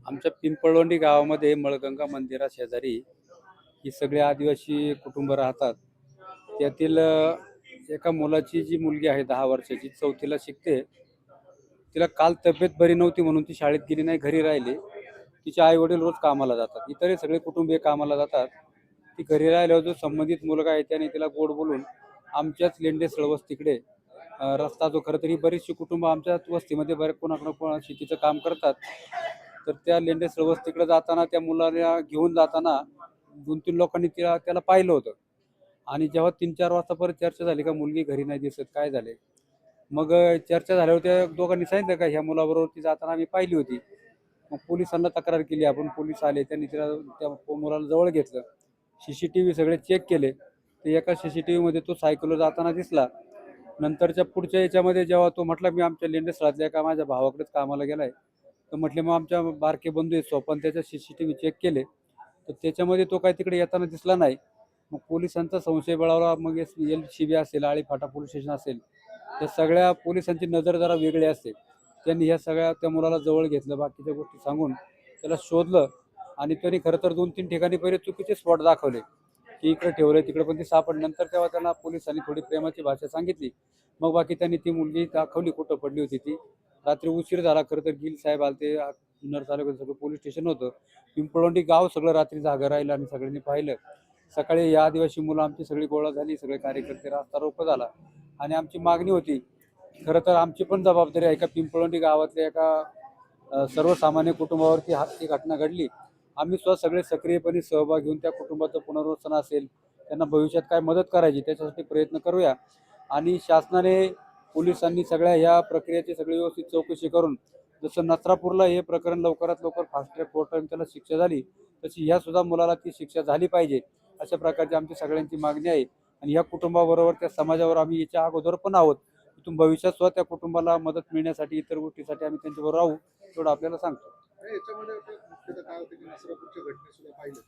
आमच्या पिंपळवंडी गावामध्ये मळगंगा मंदिरा शेजारी ही सगळे आदिवासी कुटुंब राहतात. त्यातील एका मुलाची जी मुलगी आहे 10 वर्षाची, चौथीला शिकते. तिला काल तब्येत बरी नव्हती म्हणून ती शाळेत गेली नाही, घरी राहिली. तिचे आई वडील रोज कामाला जातात, इतरही सगळे कुटुंबीय कामाला जातात. ती घरी राहिल्यावर जो संबंधित मुलगा आहे त्याने तिला गोड बोलून आमच्याच लेंडेसळ वस्तीकडे, रस्ता जो खरं तरी बरीचशी कुटुंब आमच्याच वस्तीमध्ये बऱ्याच कोणाकडं कोणा शेतीचं काम करतात. तर त्या लेंडेसळ वस्तीकडे जाताना त्या मुलाला घेऊन जाताना 2-3 लोकांनी त्याला पाहिलं होतं. आणि जेव्हा 3-4 वाजता परत चर्चा झाली का मुलगी घरी नाही दिसत, काय झाले. मग चर्चा झाल्यावर त्या दोघांनी सांगितलं का ह्या मुलाबरोबर ती जाताना आम्ही पाहिली होती. मग पोलिसांना तक्रार केली आपण. पोलीस आले, त्यांनी तिला त्या मुलाला जवळ घेतलं. CCTV सगळे चेक केले. तर एका CCTV मध्ये तो सायकलवर जाताना दिसला. नंतरच्या पुढच्या याच्यामध्ये जेव्हा तो म्हटला मी आमच्या लेंडेसळातल्या एका माझ्या भावाकडेच कामाला गेलाय, तर म्हटले मग आमच्या बारके बंधू आहेत स्वपन, त्याच्या CCTV चेक केले. तर त्याच्यामध्ये तो काय तिकडे येताना दिसला नाही. मग पोलिसांचा संशय बळावला. मग LCB असेल, आळीफाटा पोलीस स्टेशन असेल, त्या सगळ्या पोलिसांची नजर जरा वेगळी असते. त्यांनी ह्या सगळ्या त्या मुलाला जवळ घेतलं, बाकीच्या गोष्टी सांगून त्याला शोधलं. आणि त्यांनी खरं तर 2-3 ठिकाणी पहिले चुकीचे स्पॉट दाखवले की इकडे ठेवले तिकडे, पण ती सापडली. नंतर तेव्हा त्यांना पोलिसांनी थोडी प्रेमाची भाषा सांगितली. मग बाकी त्यांनी ती मुलगी दाखवली कुठं पडली होती ती. रात्री उशीर झाला. खरं तर गिल साहेब आलते, नर्स आले, सगळं पोलीस स्टेशन होतं. पिंपळवंडी गाव सगळं रात्री जागं राहिलं आणि सगळ्यांनी पाहिलं. सकाळी या आदिवासी मुलं आमची सगळी गोळा झाली, सगळे कार्यकर्ते, रास्ता रोको झाला. आणि आमची मागणी होती, खरं तर आमची पण जबाबदारी आहे का पिंपळवंडी गावातल्या एका सर्वसामान्य कुटुंबावरती ही घटना घडली. आम्ही स्वतः सगळे सक्रियपणे सहभाग घेऊन त्या कुटुंबाचं पुनर्वसन असेल, त्यांना भविष्यात काय मदत करायची त्याच्यासाठी प्रयत्न करूया. आणि शासनाने, पोलिसांनी सगळ्या ह्या प्रक्रियेची सगळी व्यवस्थित चौकशी करून, जसं नत्रापूरला हे प्रकरण लवकरात लवकर फास्ट ट्रॅक कोर्टाने त्याला शिक्षा झाली, तशी ह्या सुद्धा मुलाला ती शिक्षा झाली पाहिजे, अशा प्रकारची आमची सगळ्यांची मागणी आहे. आणि ह्या कुटुंबाबरोबर त्या समाजावर आम्ही याच्या अगोदर पण आहोत. इथून भविष्यात सुद्धा त्या कुटुंबाला मदत मिळण्यासाठी, इतर गोष्टीसाठी आम्ही त्यांच्याबरोबर राहू, एवढं आपल्याला सांगतो. याच्यामध्ये मुख्यतः काय होतं की नसरापूरच्या घटनेत सुद्धा पाहिलं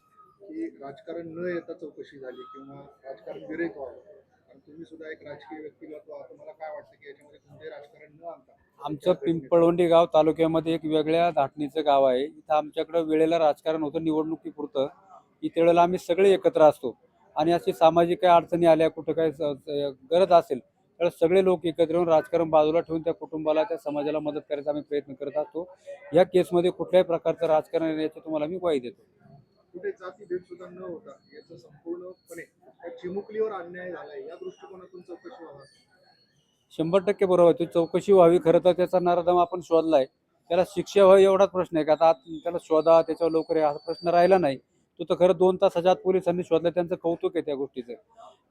की राजकारण न येता चौकशी झाली किंवा राजकारण विरहित व्हावं. आणि तुम्ही सुद्धा एक राजकीय व्यक्तिमत्व आहात, तुम्हाला काय वाटतं की याच्यामध्ये कोणते राजकारण न आणता आमचं पिंपळवंडी गाव तालुक्यामध्ये एक वेगळ्या धाटणीचं गाव आहे. इथं आमच्याकडं वेळेला राजकारण होतं निवडणुकीपुरतं. इतर वेळेला आम्ही सगळे एकत्र असतो. आणि अशी सामाजिक काही अडचणी आल्या, कुठं काही गरज असेल, त्यावेळेस सगळे लोक एकत्र येऊन राजकारण बाजूला ठेवून त्या कुटुंबाला, त्या समाजाला मदत करायचा आम्ही प्रयत्न करत असतो. या केसमध्ये कुठल्याही प्रकारचं राजकारण येण्याची तुम्हाला मी ग्वाही देतो. कुठे जाती भेद सुद्धा न होता याचं संपूर्णपणे त्या चिमुकलीवर अन्याय झालाय या दृष्टिकोनातून चौकशी व्हावी. 100% बरोबर. ती चौकशी व्हावी. खरं तर त्याचा नराधम आपण शोधलाय. त्याला शिक्षा व्हावी एवढाच प्रश्न आहे का आता त्याला शोधा, त्याच्यावर लवकर हा प्रश्न राहिला नाही. तो तर खरं 2 तासाच्या आत पोलिसांनी शोधला, त्यांचं कौतुक आहे त्या गोष्टीचं.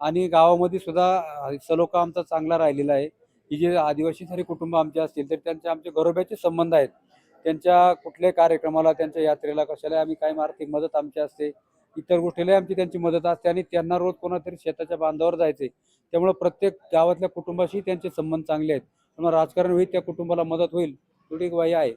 आणि गावामध्ये सुद्धा सलोखा आमचा चांगला राहिलेला आहे. ही जी आदिवासी सारी कुटुंब आमची असतील तर त्यांचे आमचे घरोब्याचे संबंध आहेत. त्यांच्या कुठल्याही कार्यक्रमाला, त्यांच्या यात्रेला, कशाला आम्ही काही आर्थिक मदत आमची असते. इतर गोष्टीलाही आमची त्यांची मदत असते. आणि त्यांना रोज कोणातरी शेताच्या बांधावर जायचे, त्यामुळे प्रत्येक गावातल्या कुटुंबाशी त्यांचे संबंध चांगले आहेत. त्यामुळे राजकारण होईल, त्या कुटुंबाला मदत होईल, एवढी ग्वाही आहे.